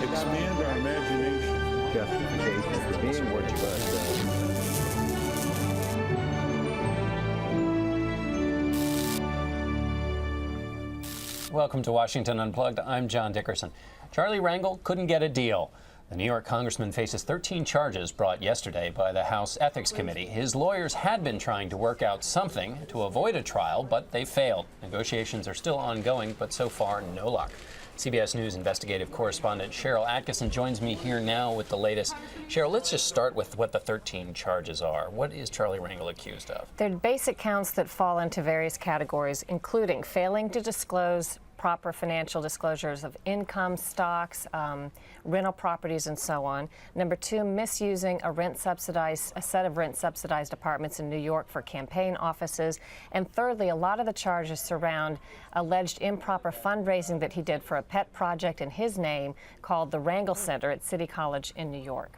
expand our imagination. Justification for being what you are. Welcome to Washington Unplugged. I'm John Dickerson. Charlie Rangel couldn't get a deal. The New York congressman faces 13 charges brought yesterday by the House Ethics Committee. His lawyers had been trying to work out something to avoid a trial, but they failed. Negotiations are still ongoing, but so far, no luck. CBS News investigative correspondent Sharyl Attkisson joins me here now with the latest. Sharyl, let's just start with what the 13 charges are. What is Charlie Rangel accused of? They're basic counts that fall into various categories, including failing to disclose proper financial disclosures of income, stocks, rental properties, and so on. Number two, misusing a set of rent-subsidized apartments in New York for campaign offices. And thirdly, a lot of the charges surround alleged improper fundraising that he did for a pet project in his name called the Rangel Center at City College in New York.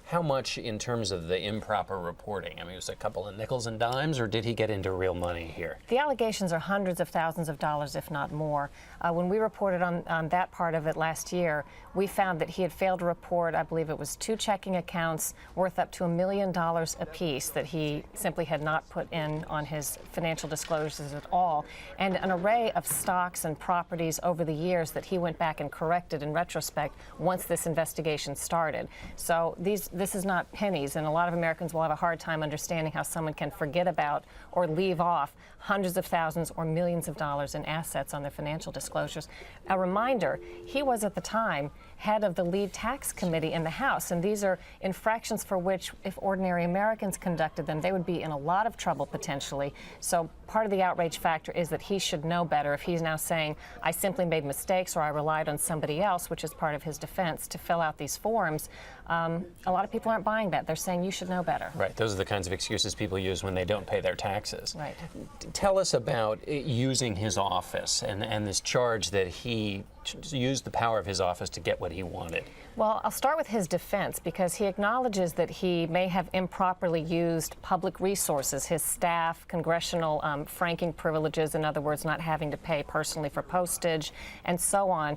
How much in terms of the improper reporting? I mean, it was a couple of nickels and dimes, or did he get into real money here? The allegations are hundreds of thousands of dollars, if not more. When we reported on that part of it last year, we found that he had failed to report, I believe it was 2 checking accounts worth up to $1 million apiece that he simply had not put in on his financial disclosures at all, and an array of stocks and properties over the years that he went back and corrected in retrospect once this investigation started. So this is not pennies, and a lot of Americans will have a hard time understanding how someone can forget about or leave off hundreds of thousands or millions of dollars in assets on their financial disclosures. A reminder, he was at the time head of the lead tax committee in the House, and these are infractions for which, if ordinary Americans conducted them, they would be in a lot of trouble potentially. So part of the outrage factor is that he should know better. If he's now saying, I simply made mistakes or I relied on somebody else, which is part of his defense, to fill out these forms, a lot of people aren't buying that. They're saying you should know better. Right. Those are the kinds of excuses people use when they don't pay their taxes. Right. Tell us about using his office and this charge that he used the power of his office to get what he wanted. Well, I'll start with his defense, because he acknowledges that he may have improperly used public resources, his staff, congressional franking privileges, in other words, not having to pay personally for postage, and so on.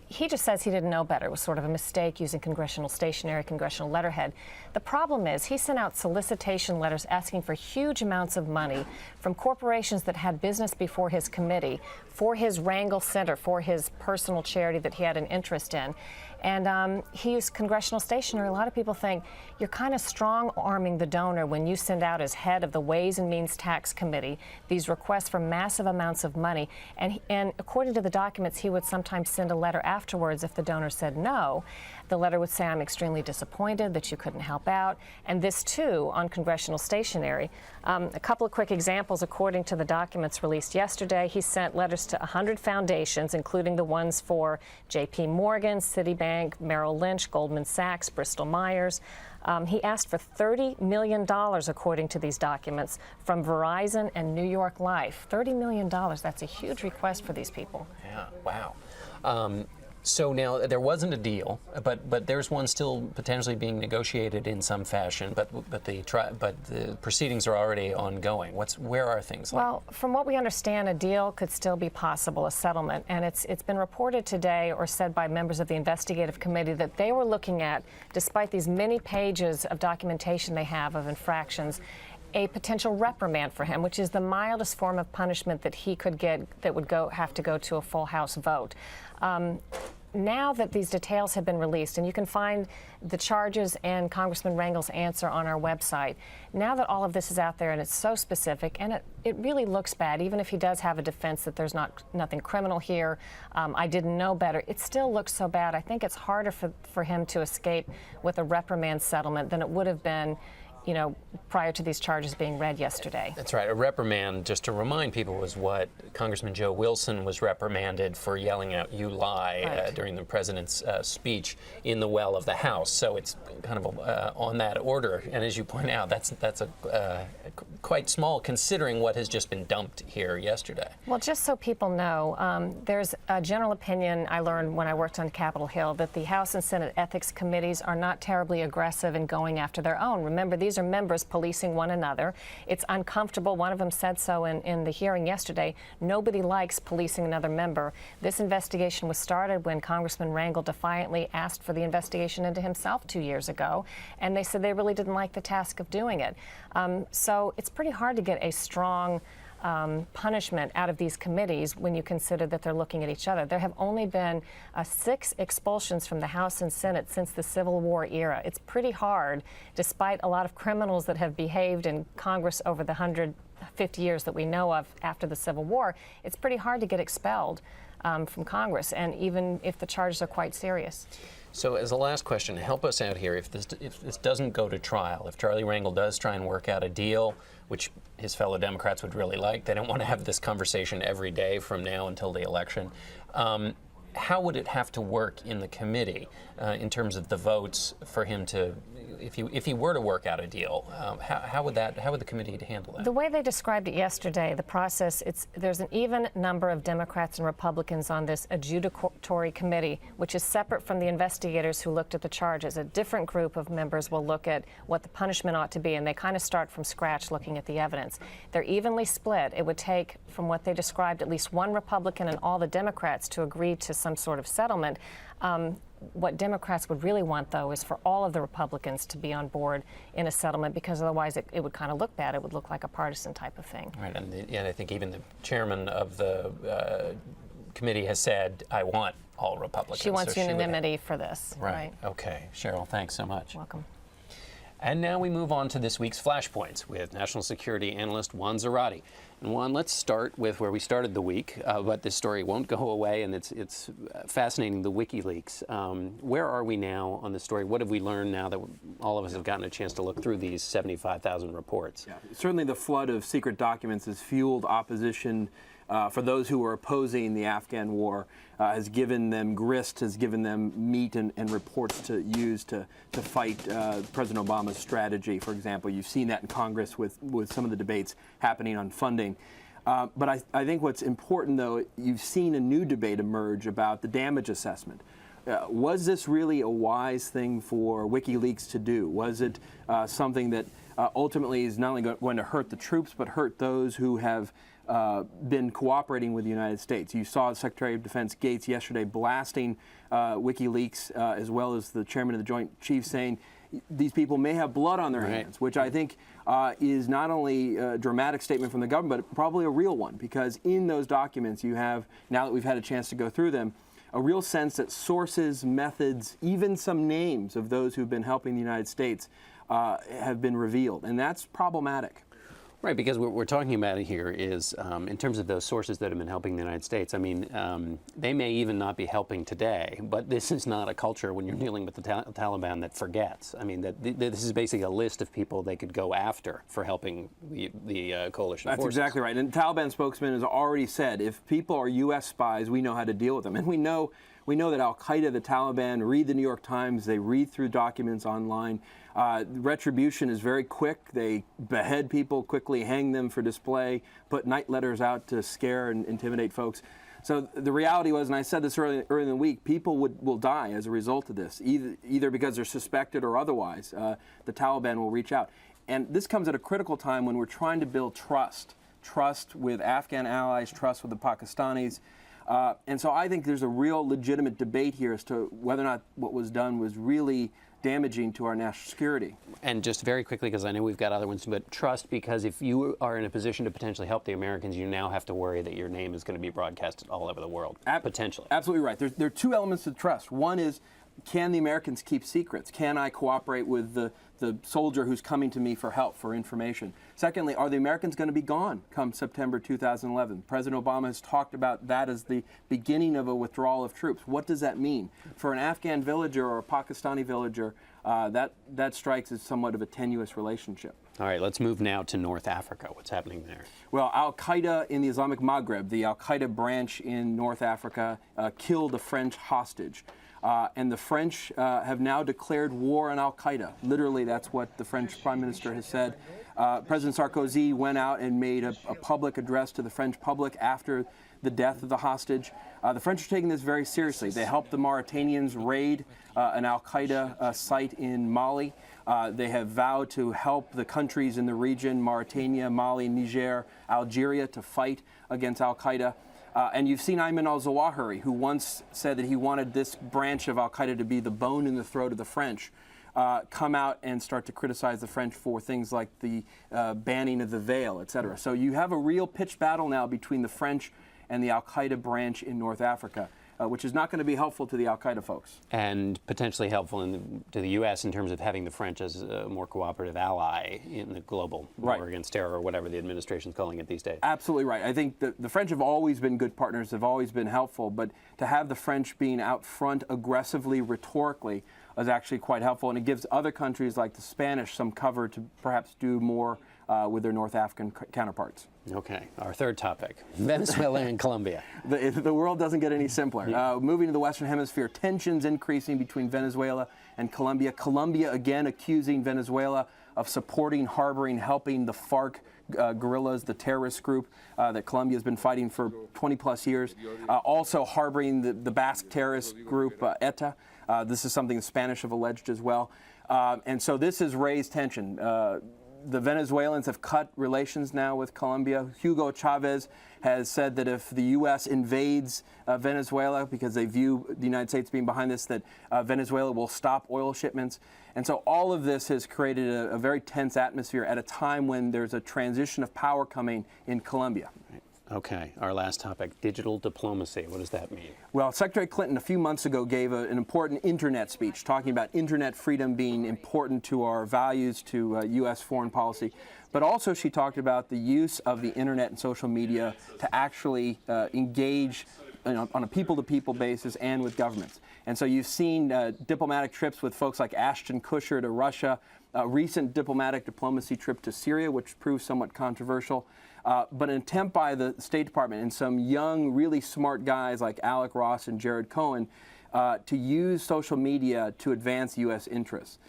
He just says he didn't know better. It was sort of a mistake using congressional stationery, congressional letterhead. The problem is he sent out solicitation letters asking for huge amounts of money from corporations that had business before his committee for his Rangel Center, for his personal charity that he had an interest in. And he used congressional stationery. A lot of people think you're kind of strong-arming the donor when you send out as head of the Ways and Means Tax Committee these requests for massive amounts of money. And according to the documents, he would sometimes send a letter afterwards if the donor said no. The letter would say, I'm extremely disappointed that you couldn't help out. And this, too, on congressional stationery. A couple of quick examples. According to the documents released yesterday, he sent letters to 100 foundations, including the ones for J.P. Morgan, Citibank, Merrill Lynch, Goldman Sachs, Bristol Myers. He asked for $30 million, according to these documents, from Verizon and New York Life. $30 million, that's a huge request for these people. Yeah, wow. So now there wasn't a deal, but there's one still potentially being negotiated in some fashion. But the proceedings are already ongoing. Where are things like? Well, from what we understand, a deal could still be possible, a settlement, and it's been reported today or said by members of the investigative committee that they were looking at, despite these many pages of documentation they have of infractions, a potential reprimand for him, which is the mildest form of punishment that he could get that would have to go to a full House vote. Now that these details have been released, and you can find the charges and Congressman Rangel's answer on our website, now that all of this is out there and it's so specific, and it really looks bad, even if he does have a defense that there's nothing criminal here, I didn't know better, it still looks so bad. I think it's harder for him to escape with a reprimand settlement than it would have been, you know, prior to these charges being read yesterday. That's right. A reprimand, just to remind people, was what Congressman Joe Wilson was reprimanded for yelling out "you lie" Right. During the president's speech in the well of the House. So it's kind of on that order. And as you point out, that's quite small considering what has just been dumped here yesterday. Well, just so people know, there's a general opinion I learned when I worked on Capitol Hill that the House and Senate ethics committees are not terribly aggressive in going after their own. Remember, these are members policing one another. It's uncomfortable. One of them said so in the hearing yesterday. Nobody likes policing another member. This investigation was started when Congressman Rangel defiantly asked for the investigation into himself 2 years ago, and they said they really didn't like the task of doing it. So it's pretty hard to get a strong punishment out of these committees when you consider that they're looking at each other. There have only been 6 expulsions from the House and Senate since the Civil War era. It's pretty hard, despite a lot of criminals that have behaved in Congress over the 150 years that we know of after the Civil War. It's pretty hard to get expelled from Congress, and even if the charges are quite serious. So as a last question, help us out here. If this doesn't go to trial, if Charlie Rangel does try and work out a deal, which his fellow Democrats would really like, they don't want to have this conversation every day from now until the election. How would it have to work in the committee in terms of the votes for him to, if he were to work out a deal, how would the committee handle that? The way they described it yesterday, the process, there's an even number of Democrats and Republicans on this adjudicatory committee, which is separate from the investigators who looked at the charges. A different group of members will look at what the punishment ought to be, and they kind of start from scratch looking at the evidence. They're evenly split. It would take, from what they described, at least one Republican and all the Democrats to agree to some sort of settlement. What Democrats would really want, though, is for all of the Republicans to be on board in a settlement, because otherwise it would kind of look bad. It would look like a partisan type of thing. Right, and I think even the chairman of the committee has said, I want all Republicans. She wants unanimity for this. Right. Okay. Cheryl, thanks so much. Welcome. And now we move on to this week's Flashpoints with National Security Analyst Juan Zarate. And Juan, let's start with where we started the week, but this story won't go away, and it's fascinating, the Wikileaks. Where are we now on the story? What have we learned now that all of us have gotten a chance to look through these 75,000 reports? Yeah, certainly the flood of secret documents has fueled opposition for those who were opposing the Afghan war, has given them grist, has given them meat and reports to use to fight President Obama's strategy. For example, you've seen that in Congress with some of the debates happening on funding. But I think what's important, though, you've seen a new debate emerge about the damage assessment. Was this really a wise thing for WikiLeaks to do? Was it something that ultimately is not only going to hurt the troops, but hurt those who have been cooperating with the United States? You saw Secretary of Defense Gates yesterday blasting WikiLeaks, as well as the chairman of the Joint Chiefs, saying these people may have blood on their hands, which I think is not only a dramatic statement from the government, but probably a real one, because in those documents you have, now that we've had a chance to go through them, a real sense that sources, methods, even some names of those who've been helping the United States have been revealed, and that's problematic. Right, because what we're talking about here is, in terms of those sources that have been helping the United States, I mean, they may even not be helping today, but this is not a culture when you're dealing with the Taliban that forgets. I mean, this is basically a list of people they could go after for helping the coalition forces. That's exactly right. And the Taliban spokesman has already said, if people are U.S. spies, we know how to deal with them. And we know that Al-Qaeda, the Taliban, read the New York Times, they read through documents online. Retribution is very quick. They behead people quickly, hang them for display, put night letters out to scare and intimidate folks. So the reality was, and I said this early in the week, people will die as a result of this, either because they're suspected or otherwise. The Taliban will reach out. And this comes at a critical time when we're trying to build trust with Afghan allies, trust with the Pakistanis. And so I think there's a real legitimate debate here as to whether or not what was done was really damaging to our national security. And just very quickly, because I know we've got other ones, but trust, because if you are in a position to potentially help the Americans, you now have to worry that your name is going to be broadcasted all over the world, potentially. Absolutely right. There are two elements to trust. One is, can the Americans keep secrets? Can I cooperate with the soldier who's coming to me for help, for information? Secondly, are the Americans going to be gone come September 2011? President Obama has talked about that as the beginning of a withdrawal of troops. What does that mean? For an Afghan villager or a Pakistani villager, that strikes as somewhat of a tenuous relationship. All right, let's move now to North Africa. What's happening there? Well, Al-Qaeda in the Islamic Maghreb, the Al-Qaeda branch in North Africa, killed a French hostage. And the French have now declared war on Al-Qaeda. Literally, that's what the French Prime Minister has said. President Sarkozy went out and made a public address to the French public after the death of the hostage. The French are taking this very seriously. They helped the Mauritanians raid an Al-Qaeda site in Mali. They have vowed to help the countries in the region, Mauritania, Mali, Niger, Algeria, to fight against Al-Qaeda. And you've seen Ayman al-Zawahiri, who once said that he wanted this branch of Al-Qaeda to be the bone in the throat of the French, come out and start to criticize the French for things like the banning of the veil, et cetera. So you have a real pitched battle now between the French and the Al-Qaeda branch in North Africa, which is not going to be helpful to the Al-Qaeda folks. And potentially helpful to the U.S. in terms of having the French as a more cooperative ally in the global war against terror, or whatever the administration's calling it these days. Absolutely right. I think the French have always been good partners, have always been helpful, but to have the French being out front aggressively, rhetorically, is actually quite helpful, and it gives other countries like the Spanish some cover to perhaps do more with their North African counterparts. Okay, our third topic, Venezuela and Colombia. The world doesn't get any simpler. Moving to the Western Hemisphere, tensions increasing between Venezuela and Colombia. Colombia again accusing Venezuela of supporting, harboring, helping the FARC guerrillas, the terrorist group that Colombia has been fighting for 20 plus years. Also harboring the Basque terrorist group, ETA. This is something the Spanish have alleged as well. And so this has raised tension. The Venezuelans have cut relations now with Colombia. Hugo Chavez has said that if the U.S. invades Venezuela, because they view the United States being behind this, that Venezuela will stop oil shipments. And so all of this has created a very tense atmosphere at a time when there's a transition of power coming in Colombia. Okay, our last topic, digital diplomacy. What does that mean? Well, Secretary Clinton a few months ago gave an important internet speech talking about internet freedom being important to our values, to U.S. foreign policy. But also she talked about the use of the internet and social media to actually engage on a people-to-people basis and with governments. And so you've seen diplomatic trips with folks like Ashton Kutcher to Russia, a recent diplomatic diplomacy trip to Syria, which proved somewhat controversial. But an attempt by the State Department and some young, really smart guys like Alec Ross and Jared Cohen to use social media to advance U.S. interests.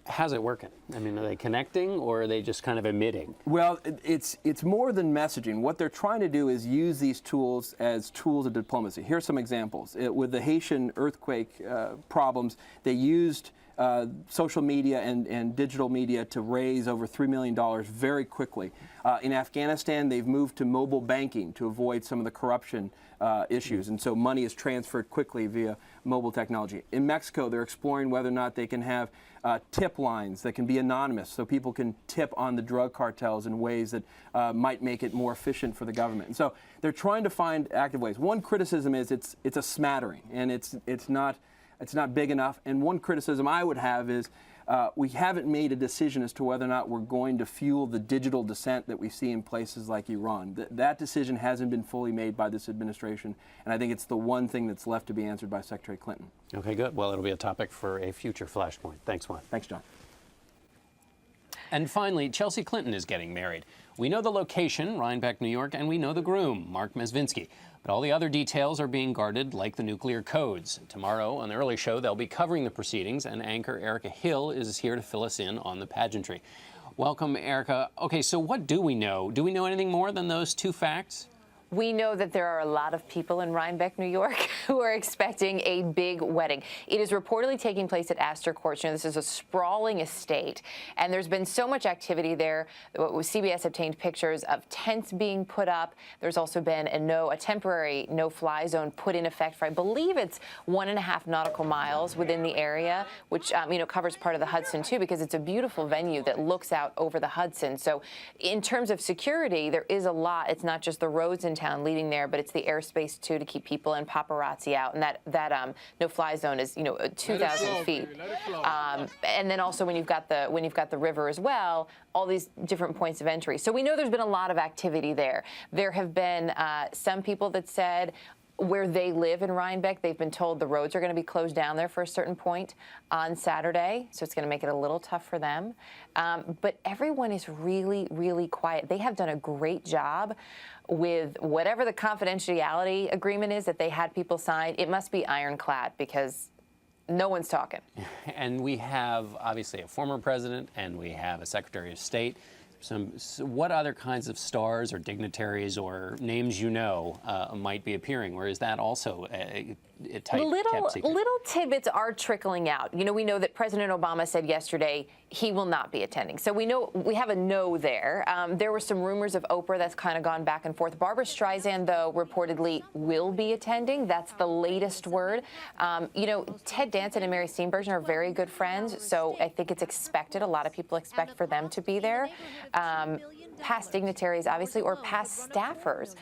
How's it working? I mean, are they connecting, or are they just kind of emitting? Well, it's more than messaging. What they're trying to do is use these tools as tools of diplomacy. Here's some examples. With the Haitian earthquake problems, they used social media and digital media to raise over $3 million very quickly. In Afghanistan, they've moved to mobile banking to avoid some of the corruption issues, and so money is transferred quickly via mobile technology. In Mexico, they're exploring whether or not they can have tip lines that can be anonymous, so people can tip on the drug cartels in ways that might make it more efficient for the government. And so they're trying to find active ways. One criticism is it's a smattering, and it's not big enough. And one criticism I would have is we haven't made a decision as to whether or not we're going to fuel the digital dissent that we see in places like Iran. That decision hasn't been fully made by this administration, and I think it's the one thing that's left to be answered by Secretary Clinton. Okay, good. Well, it'll be a topic for a future Flashpoint. Thanks, Juan. Thanks, John. And finally, Chelsea Clinton is getting married. We know the location, Rhinebeck, New York, and we know the groom, Mark Mesvinsky. But all the other details are being guarded like the nuclear codes. Tomorrow on the early show, they'll be covering the proceedings, and anchor Erica Hill is here to fill us in on the pageantry. Welcome, Erica. Okay, so what do we know? Do we know anything more than those two facts? We know that there are a lot of people in Rhinebeck, New York, who are expecting a big wedding. It is reportedly taking place at Astor Courts. You know, this is a sprawling estate, and there's been so much activity there. CBS obtained pictures of tents being put up. There's also been a temporary no-fly zone put in effect for, I believe it's 1.5 nautical miles within the area, which covers part of the Hudson too, because it's a beautiful venue that looks out over the Hudson. So, in terms of security, there is a lot. It's not just the roads in town leading there, but it's the airspace too to keep people and paparazzi out. And that no-fly zone is 2,000 feet. And then also when you've got the river as well, all these different points of entry. So we know there's been a lot of activity there. There have been some people that said where they live in Rhinebeck, they've been told the roads are going to be closed down there for a certain point on Saturday, so it's going to make it a little tough for them. But everyone is really, really quiet. They have done a great job with whatever the confidentiality agreement is that they had people sign. It must be ironclad because no one's talking. And we have, obviously, a former president, and we have a Secretary of State. What other kinds of stars or dignitaries or names might be appearing, or is that also a tight kept secret? Little tidbits are trickling out. We know that President Obama said yesterday he will not be attending. So we have a no there. There were some rumors of Oprah that's kind of gone back and forth. Barbara Streisand, though, reportedly will be attending. That's the latest word. Ted Danson and Mary Steenburgen are very good friends, so I think it's expected. A lot of people expect for them to be there. Past dignitaries, obviously, or past staffers.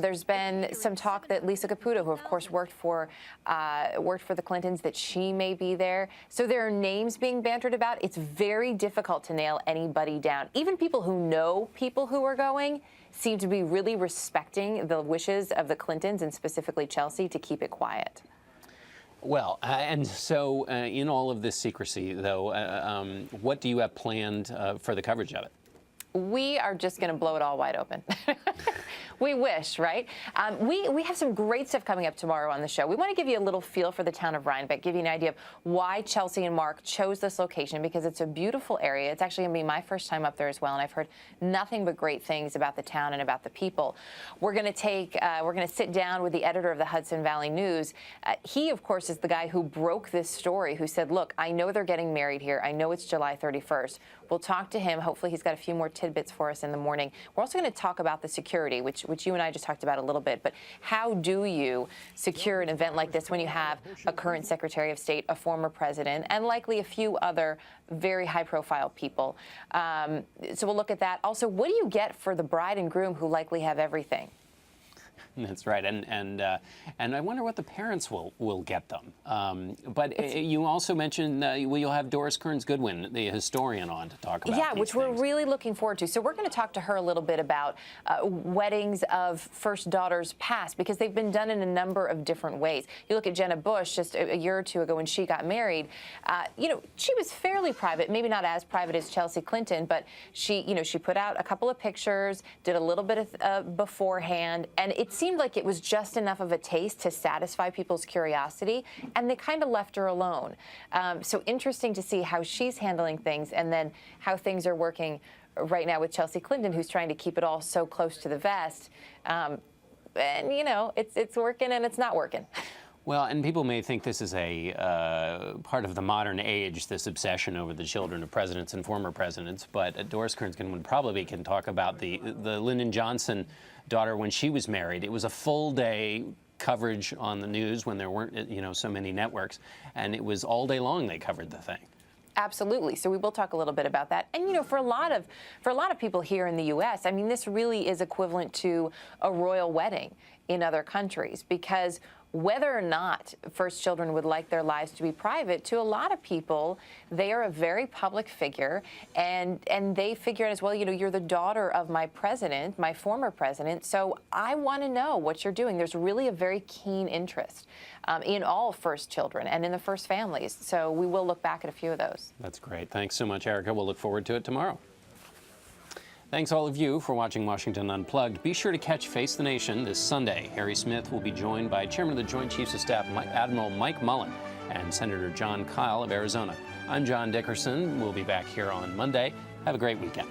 There's been some talk that Lisa Caputo, who of course worked for the Clintons, that she may be there. So there are names being bantered about. It's very difficult to nail anybody down. Even people who know people who are going seem to be really respecting the wishes of the Clintons, and specifically Chelsea, to keep it quiet. Well, and so in all of this secrecy, though, what do you have planned for the coverage of it? We are just going to blow it all wide open. We wish, right? We have some great stuff coming up tomorrow on the show. We want to give you a little feel for the town of Rhinebeck, give you an idea of why Chelsea and Mark chose this location, because it's a beautiful area. It's actually going to be my first time up there as well, and I've heard nothing but great things about the town and about the people. We're going to sit down with the editor of the Hudson Valley News. He, of course, is the guy who broke this story, who said, look, I know they're getting married here. I know it's July 31st. We'll talk to him. Hopefully he's got a few more tidbits for us in the morning. We're also going to talk about the security, which you and I just talked about a little bit. But how do you secure an event like this when you have a current Secretary of State, a former president, and likely a few other very high-profile people? So we'll look at that. Also, what do you get for the bride and groom who likely have everything? That's right, and I wonder what the parents will get them. But you also mentioned you'll have Doris Kearns Goodwin, the historian, on to talk about these which things. We're really looking forward to. So we're going to talk to her a little bit about weddings of first daughters past, because they've been done in a number of different ways. You look at Jenna Bush just a year or two ago when she got married. She was fairly private, maybe not as private as Chelsea Clinton, but she put out a couple of pictures, did a little bit of beforehand, and it seemed like it was just enough of a taste to satisfy people's curiosity, and they kind of left her alone. So interesting to see how she's handling things, and then how things are working right now with Chelsea Clinton, who's trying to keep it all so close to the vest. And it's working and it's not working. Well, and people may think this is a part of the modern age, this obsession over the children of presidents and former presidents. But Doris Kearns Goodwin probably can talk about the Lyndon Johnson daughter when she was married. It was a full day coverage on the news when there weren't, so many networks, and it was all day long they covered the thing. Absolutely. So we will talk a little bit about that. And, for a lot of people here in the U.S., I mean, this really is equivalent to a royal wedding in other countries, because whether or not first children would like their lives to be private, to a lot of people, they are a very public figure, and they figure out as well, you're the daughter of my president, my former president, so I want to know what you're doing. There's really a very keen interest in all first children and in the first families. So we will look back at a few of those. That's great. Thanks so much, Erica. We'll look forward to it tomorrow. Thanks all of you for watching Washington Unplugged. Be sure to catch Face the Nation this Sunday. Harry Smith will be joined by Chairman of the Joint Chiefs of Staff, Admiral Mike Mullen, and Senator John Kyle of Arizona. I'm John Dickerson. We'll be back here on Monday. Have a great weekend.